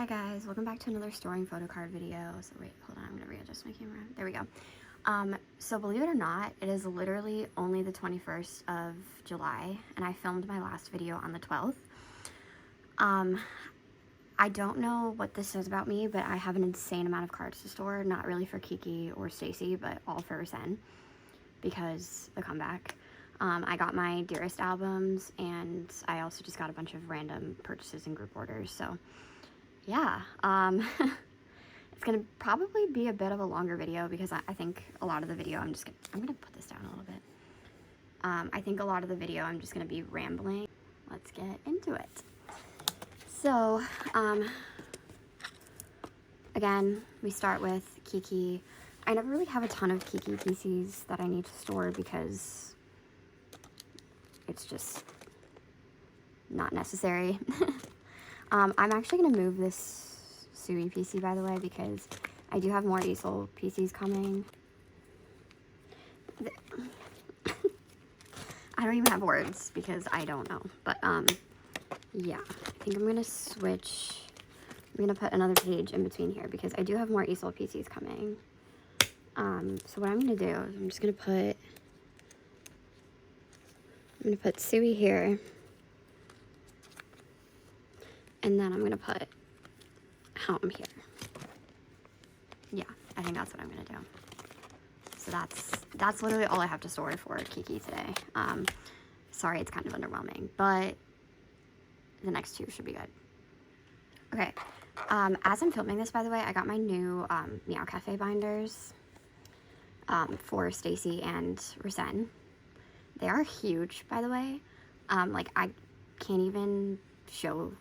Hi guys, welcome back to another storing photocard video. So wait, hold on, I'm gonna readjust my camera. There we go. So believe it or not, it is literally only the 21st of July, and I filmed my last video on the 12th. I don't know what this says about me, but I have an insane amount of cards to store. Not really for Kiki or Stacy, but all for Rescene, because the comeback. I got my Dearest albums, and I also just got a bunch of random purchases and group orders, so yeah. It's gonna probably be a bit of a longer video because I think a lot of the video I'm gonna put this down a little bit. I think a lot of the video I'm just gonna be rambling. Let's get into it. So, again, we start with Kiki. I never really have a ton of Kiki pieces that I need to store because it's just not necessary. I'm actually going to move this Sui PC, by the way, because I do have more easel PCs coming. I don't even have words because I don't know. But, yeah, I think I'm going to switch. I'm going to put another page in between here because I do have more easel PCs coming. So what I'm going to do is I'm just going to put Sui here. And then I'm going to put home here. Yeah, I think that's what I'm going to do. So that's literally all I have to store for Kiki today. Sorry, it's kind of underwhelming, but the next two should be good. Okay, as I'm filming this, by the way, I got my new Meow Cafe binders for Stacy and Rescene. They are huge, by the way. Like, I can't even show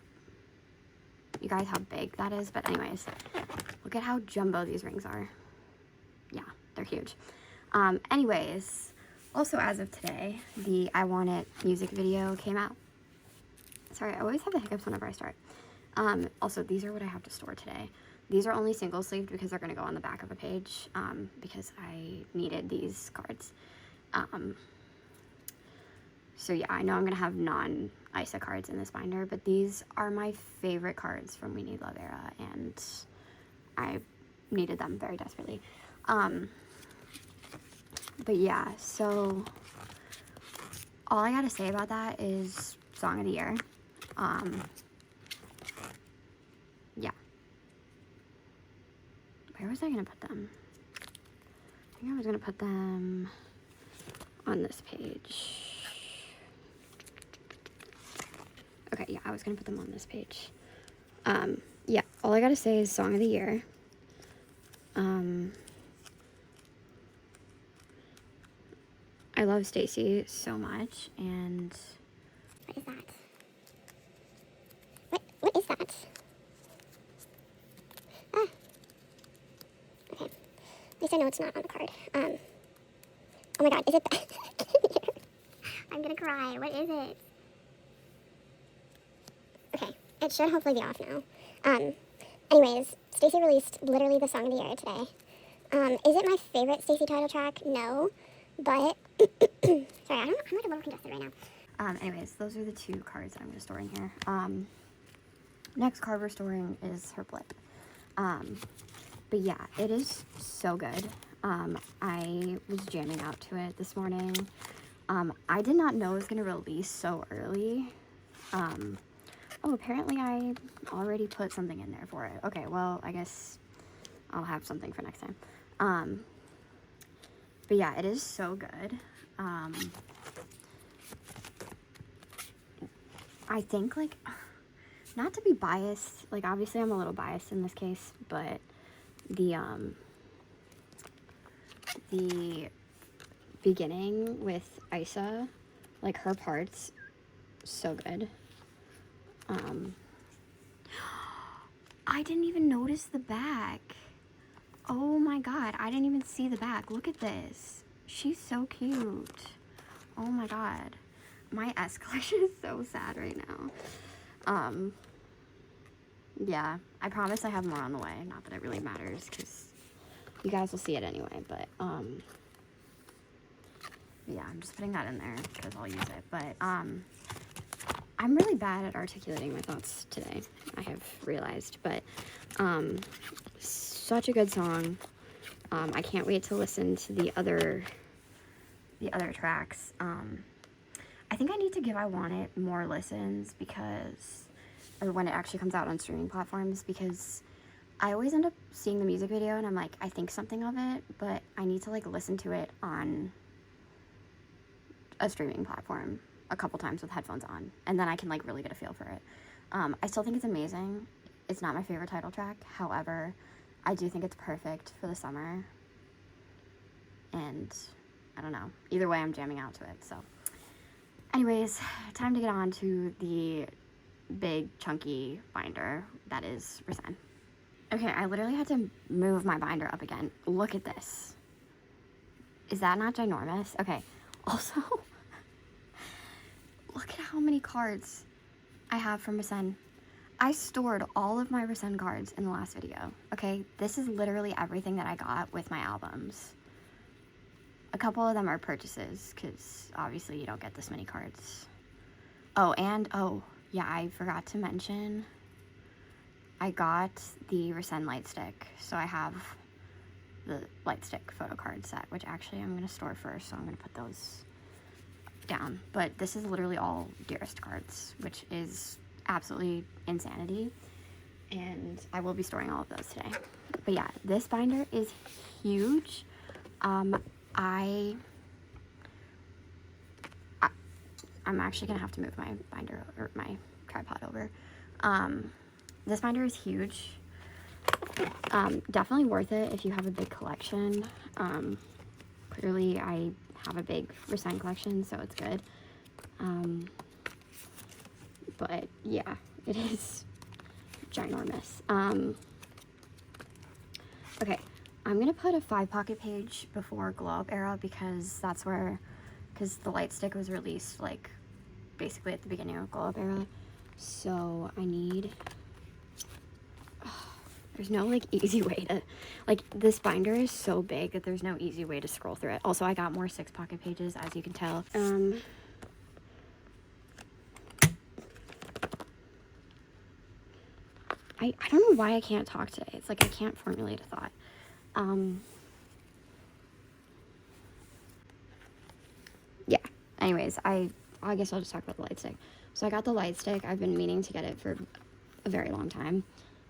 you guys how big that is, but anyways, look at how jumbo these rings are. Yeah, they're huge. Anyways, also as of today, the I Want It music video came out. Sorry, I always have the hiccups whenever I start. Also, these are what I have to store today. These are only single sleeved because they're going to go on the back of a page, because I needed these cards. So yeah, I know I'm going to have non-ISA cards in this binder, but these are my favorite cards from We Need Love era, and I needed them very desperately. But yeah, so all I gotta say about that is Song of the Year. Yeah. Where was I going to put them? I think I was going to put them on this page. Okay, yeah, I was going to put them on this page. Yeah, all I got to say is Song of the Year. I love Stacy so much, and... What is that? What is that? Ah. Okay. At least I know it's not on the card. Oh my god, is it that? I'm gonna cry. What is it? Okay, it should hopefully be off now. Anyways, Stacy released literally the Song of the Year today. Is it my favorite Stacy title track? No. But, sorry, I'm like a little congested right now. Anyways, those are the two cards that I'm going to store in here. Next card we're storing is her blip. But yeah, it is so good. I was jamming out to it this morning. I did not know it was going to release so early. Oh, apparently I already put something in there for it. Okay, well, I guess I'll have something for next time. But yeah, it is so good. I think, like, not to be biased, like, obviously I'm a little biased in this case, but the beginning with Isa, like, her parts, so good. I didn't even notice the back. Oh my god, I didn't even see the back. Look at this. She's so cute. Oh my god. My S collection is so sad right now. Yeah, I promise I have more on the way. Not that it really matters, because you guys will see it anyway, but, yeah, I'm just putting that in there, because I'll use it, but, I'm really bad at articulating my thoughts today, I have realized, but such a good song. I can't wait to listen to the other tracks. I think I need to give I Want It more listens because, or when it actually comes out on streaming platforms, because I always end up seeing the music video and I'm like, I think something of it, but I need to like listen to it on a streaming platform a couple times with headphones on, and then I can like really get a feel for it. I still think it's amazing. It's not my favorite title track, however, I do think it's perfect for the summer, and I don't know, either way I'm jamming out to it. So anyways, time to get on to the big chunky binder that is Rescene. Okay, I literally had to move my binder up again. Look at this. Is that not ginormous? Okay, also look at how many cards I have from Rescene. I stored all of my Rescene cards in the last video, okay? This is literally everything that I got with my albums. A couple of them are purchases, because obviously you don't get this many cards. Oh, and, oh, yeah, I forgot to mention, I got the Rescene light stick, so I have the light stick photo card set, which actually I'm going to store first, so I'm going to put those down. But this is literally all Dearest cards, which is absolutely insanity, and I will be storing all of those today. But yeah, this binder is huge. I'm actually gonna have to move my binder or my tripod over. This binder is huge. Definitely worth it if you have a big collection. Clearly I have a big Rescene collection, so it's good. But yeah, it is ginormous. Okay, I'm gonna put a 5 pocket page before Glow Up Era because that's where, because the light stick was released like basically at the beginning of Glow Up Era. So I need, there's no like easy way to, like this binder is so big that there's no easy way to scroll through it. Also, I got more 6 pocket pages, as you can tell. I don't know why I can't talk today. It's like I can't formulate a thought. Yeah. Anyways, I guess I'll just talk about the light stick. So I got the light stick. I've been meaning to get it for a very long time,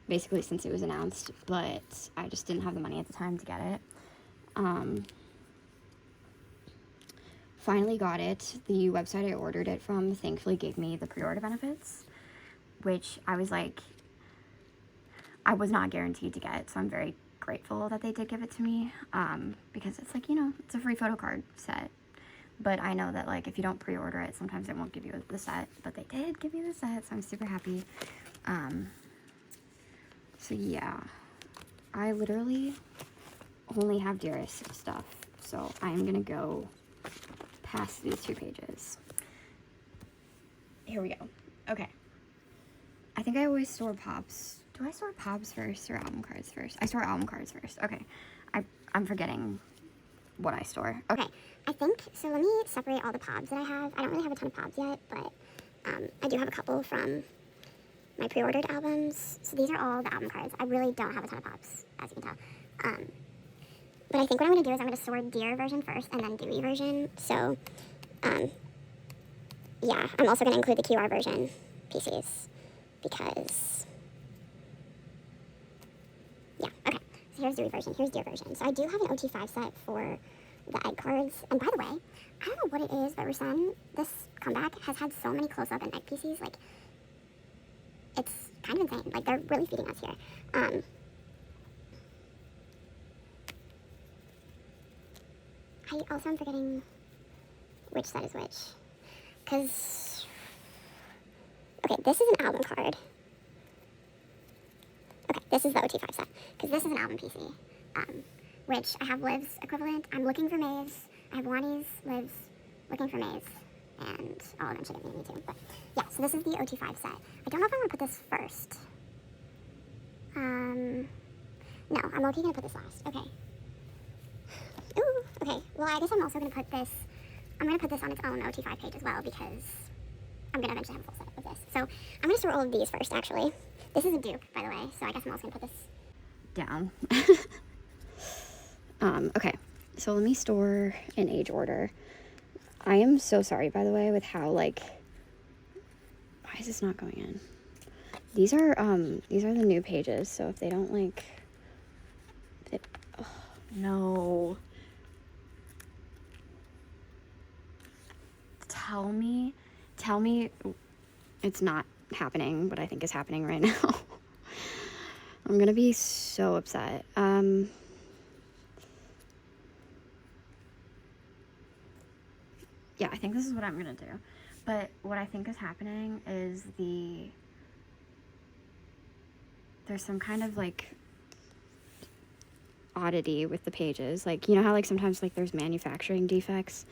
basically since it was announced, but I just didn't have the money at the time to get it. Finally got it. The website I ordered it from thankfully gave me the pre-order benefits, which I was like, I was not guaranteed to get, so I'm very grateful that they did give it to me, because it's like, you know, it's a free photo card set, but I know that like if you don't pre-order it, sometimes it won't give you the set, but they did give me the set, so I'm super happy. So yeah, I literally only have Dearest stuff, so I'm gonna go past these 2 pages. Here we go. Okay, I think I always store pops. Do I store pops first or album cards first? I store album cards first. Okay. I'm forgetting what I store. Okay, I think, so let me separate all the pops that I have. I don't really have a ton of pops yet, but I do have a couple from my pre-ordered albums. So these are all the album cards. I really don't have a ton of pops, as you can tell. But I think what I'm going to do is I'm going to store Dear version first and then Dewey version. So, yeah, I'm also going to include the QR version PCs because, yeah, okay. So here's Dewey version, here's Dear version. So I do have an OT5 set for the egg cards. And by the way, I don't know what it is, but Rescene, this comeback, has had so many close-up and egg PCs. Like, it's kind of insane. Like, they're really feeding us here. I also am forgetting which set is which. Because, okay, this is an album card. Okay, this is the OT5 set. Because this is an album PC. Which I have Liv's equivalent. I'm looking for Maeve's. I have Wani's, Liv's, looking for Maeve's. And I'll eventually get Mimi too. But yeah, so this is the OT5 set. I don't know if I want to put this first. No, I'm okay gonna put this last. Okay. Ooh, okay. Well, I guess I'm also gonna put this, I'm gonna put this on its own OT5 page as well because I'm gonna eventually have a full set of this. So I'm gonna store all of these first, actually. This is a dupe, by the way, so I guess I'm also gonna put this down. Okay, so let me store in age order. I am so sorry, by the way, with how, like, why is this not going in? These are the new pages, so if they don't, like, oh, no. Tell me it's not happening, what I think is happening right now. I'm gonna be so upset. Yeah, I think this is what I'm gonna do. But what I think is happening is there's some kind of, like, oddity with the pages. Like, you know how, like, sometimes, like, there's manufacturing defects?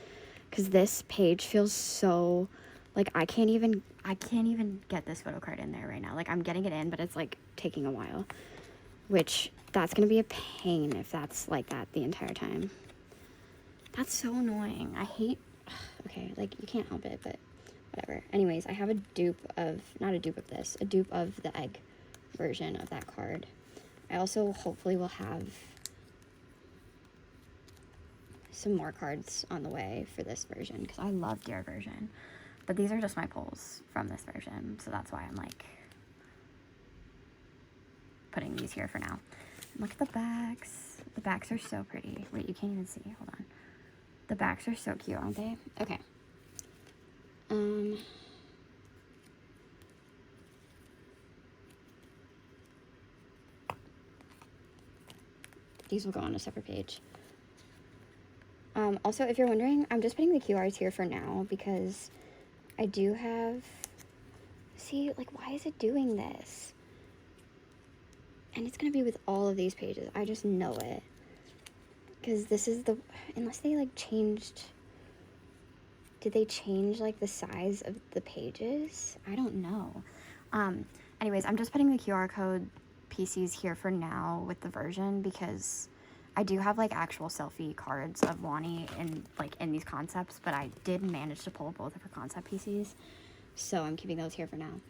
Because this page feels so, like, I can't even get this photo card in there right now. Like, I'm getting it in, but it's, like, taking a while. Which, that's gonna be a pain if that's like that the entire time. That's so annoying. I hate, okay, like, you can't help it, but whatever. Anyways, I have a dupe of, not a dupe of this, a dupe of the egg version of that card. I also hopefully will have some more cards on the way for this version, because I love Dear version. But these are just my pulls from this version, so that's why I'm, like, putting these here for now. Look at the backs. The backs are so pretty. Wait, you can't even see. Hold on. The backs are so cute, aren't they? Okay. These will go on a separate page. Also, if you're wondering, I'm just putting the QRs here for now because I do have... See, like, why is it doing this? And it's going to be with all of these pages. I just know it. Because this is the... Unless they, like, changed... Did they change, like, the size of the pages? I don't know. Anyways, I'm just putting the QR code PCs here for now with the version because I do have, like, actual selfie cards of Wani in these concepts, but I did manage to pull both of her concept PCs, so I'm keeping those here for now.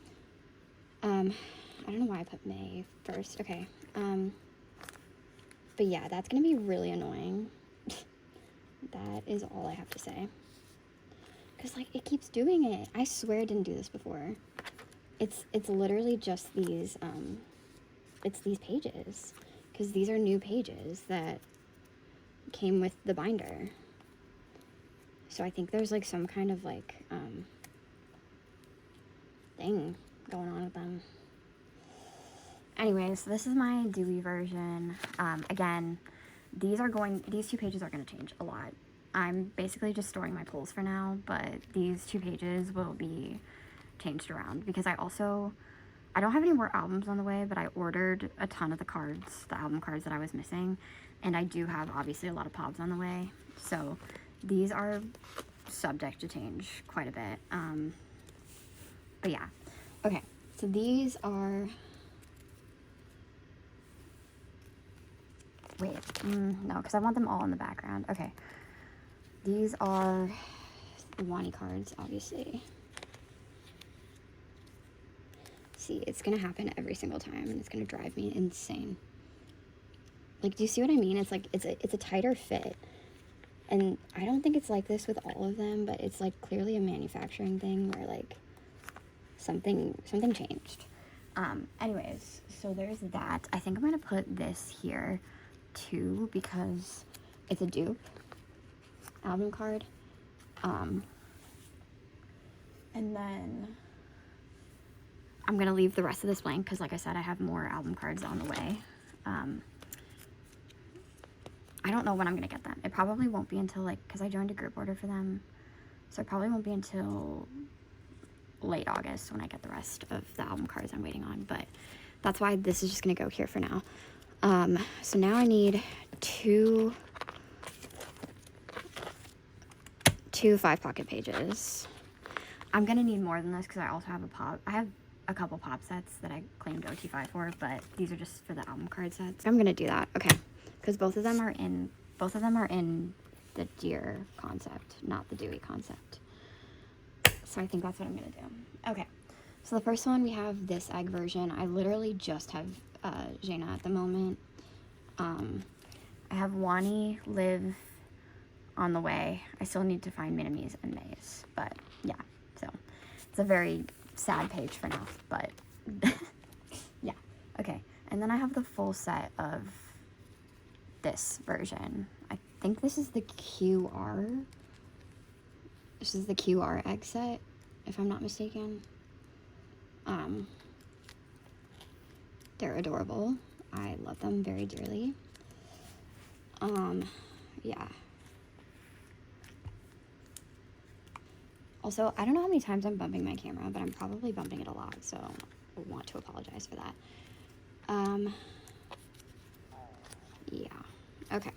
I don't know why I put May first. Okay. But yeah, that's gonna be really annoying. That is all I have to say. Because, like, it keeps doing it. I swear I didn't do this before. It's literally just these, it's these pages. Because these are new pages that came with the binder. So I think there's, like, some kind of, like, thing going on with them. Anyways, this is my Dewey version. Again, these two pages are going to change a lot. I'm basically just storing my pulls for now, but these two pages will be changed around because I don't have any more albums on the way, but I ordered a ton of the album cards that I was missing, and I do have obviously a lot of pobs on the way, so these are subject to change quite a bit. But yeah, okay, so these are... Wait, no, because I want them all in the background. Okay. These are the Wani cards, obviously. See, it's going to happen every single time, and it's going to drive me insane. Like, do you see what I mean? It's like, it's a tighter fit. And I don't think it's like this with all of them, but it's, like, clearly a manufacturing thing where, like, something changed. Anyways, so there's that. I think I'm going to put this here, too, because it's a dupe album card. And then I'm gonna leave the rest of this blank because, like I said, I have more album cards on the way. I don't know when I'm gonna get them. It probably won't be until, like, because I joined a group order for them, so it probably won't be until late August when I get the rest of the album cards I'm waiting on, but that's why this is just gonna go here for now. So now I need two 5 pocket pages. I'm gonna need more than this because I also have I have a couple pop sets that I claimed OT5 for, but these are just for the album card sets. I'm gonna do that, okay, because both of them are in the Dear concept, not the Dewey concept. So I think that's what I'm gonna do. Okay, So the first one, we have this egg version. I literally just have Jaina at the moment. I have Wani, Liv on the way. I still need to find Minami's and May's, but yeah, so it's a very sad page for now, but yeah, okay. And then I have the full set of this version. I think this is the QR. This is the QR egg set, if I'm not mistaken. They're adorable. I love them very dearly. Yeah. Also, I don't know how many times I'm bumping my camera, but I'm probably bumping it a lot, so I want to apologize for that. Yeah. Okay.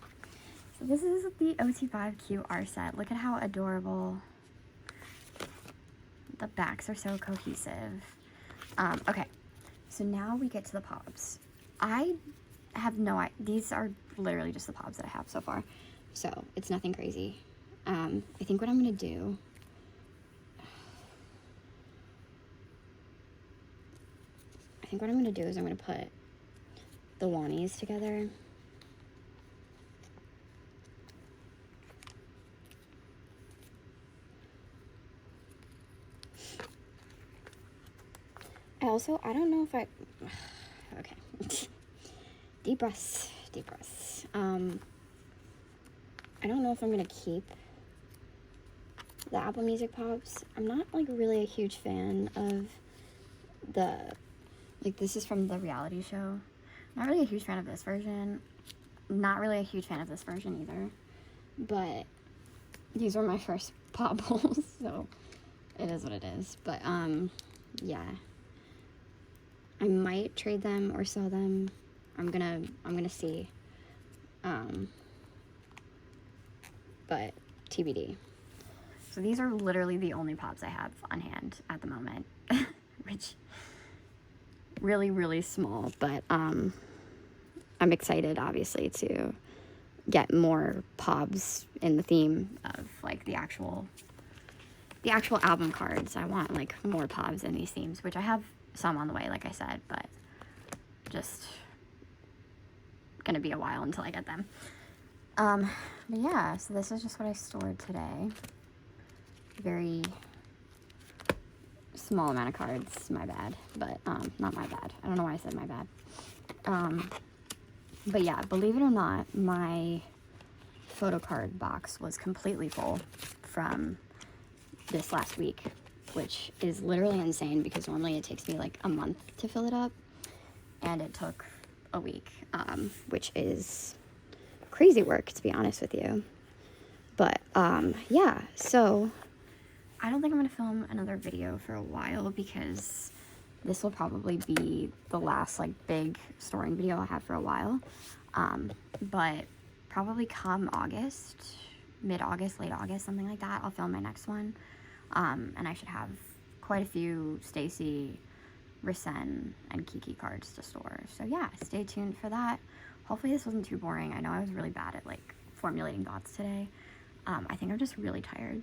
So this is the OT5 QR set. Look at how adorable. The backs are so cohesive. Okay. So now we get to the pobs. I have no idea. These are literally just the pobs that I have so far. So it's nothing crazy. I think what I'm going to do... I think what I'm going to do is I'm going to put the Wanis together. I don't know if I... Okay. Deep breaths. Deep breaths. I don't know if I'm going to keep the Apple Music Pops. I'm not, like, really a huge fan of the... Like, this is from the reality show. Not really a huge fan of this version. Not really a huge fan of this version either. But these were my first pop bowls, so it is what it is. But, yeah. I might trade them or sell them. I'm gonna see. But TBD. So these are literally the only pops I have on hand at the moment, which really, really small, but I'm excited obviously to get more pobs in the theme of like the actual album cards. I want like more pobs in these themes, which I have some on the way, like I said, but just gonna be a while until I get them. But yeah, so this is just what I stored today. Very small amount of cards, my bad, but not my bad. I don't know why I said my bad. But yeah, believe it or not, my photocard box was completely full from this last week, which is literally insane because normally it takes me like a month to fill it up, and it took a week, which is crazy work, to be honest with you. But yeah, so I don't think I'm gonna film another video for a while because this will probably be the last like big storing video I have for a while. But probably come August, mid-August, late August, something like that, I'll film my next one. And I should have quite a few Stacy, Rescene, and Kiki cards to store. So yeah, stay tuned for that. Hopefully this wasn't too boring. I know I was really bad at like formulating thoughts today. I think I'm just really tired.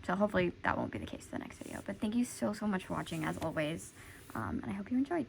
So hopefully that won't be the case for the next video. But thank you so much for watching as always. And I hope you enjoyed.